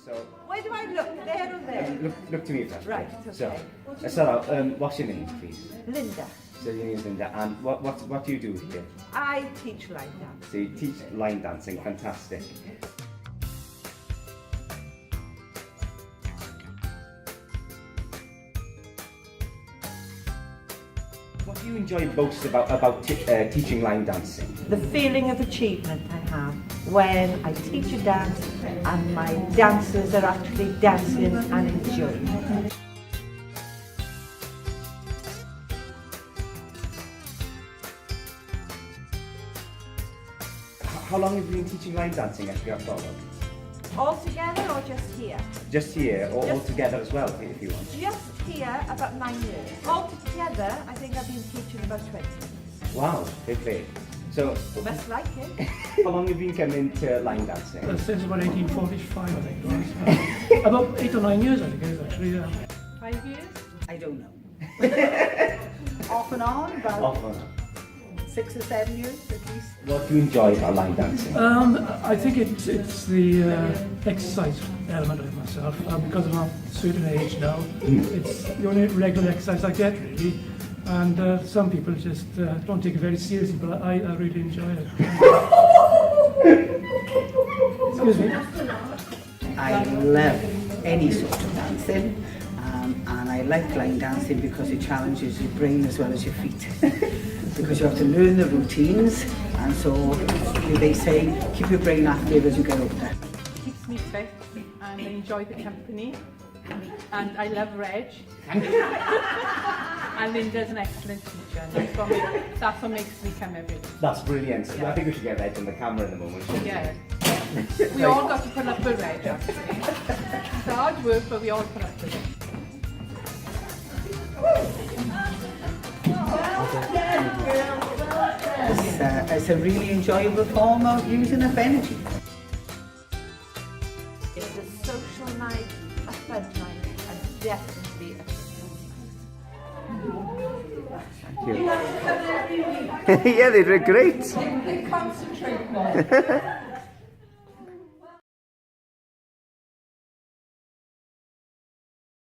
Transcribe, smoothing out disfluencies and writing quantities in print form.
So Where do I look? There or there? look to me first. Right, okay. So, let's start out. What's your name, please? Linda. So your name is Linda, and what do you do here? I teach line dance. So you teach line dancing, fantastic. What do you enjoy most about teaching line dancing? The feeling of achievement I have when I teach a dance and my dancers are actually dancing and enjoying it. How long have you been teaching line dancing at Gychwynwyr? All together or just here? Just here, or all Just- together as well, if you want. Just here about 9 years. All together I think I've been teaching about 20 years. Wow, okay. So, Must like it. how long have you been coming to line dancing? Since about 1845, I think it was. About 8 or 9 years, I think it is actually. 5 years? I don't know. Off and on, about Off and on. 6 or 7 years at least. What do you enjoy about line dancing? I think it's the exercise element of it myself. Because I'm a certain age now, it's the only regular exercise I get really. And some people just don't take it very seriously, but I really enjoy it. Excuse me. I love any sort of dancing, and I like line dancing because it challenges your brain as well as your feet. Because you have to learn the routines, and so they say keep your brain active as you get older. Keeps me fit and I enjoy the company, and I love Reg. And Linda's an excellent teacher, and that's what makes me come every day. That's brilliant. Yeah. I think we should get Reg on the camera in a moment. Yeah. We all got to put up with Reg actually. It's hard work, but we all put up with it. It's a really enjoyable form of using up energy. It's a social night, a fun night, and definitely a Thank you. Yeah, they did great. Concentrate more.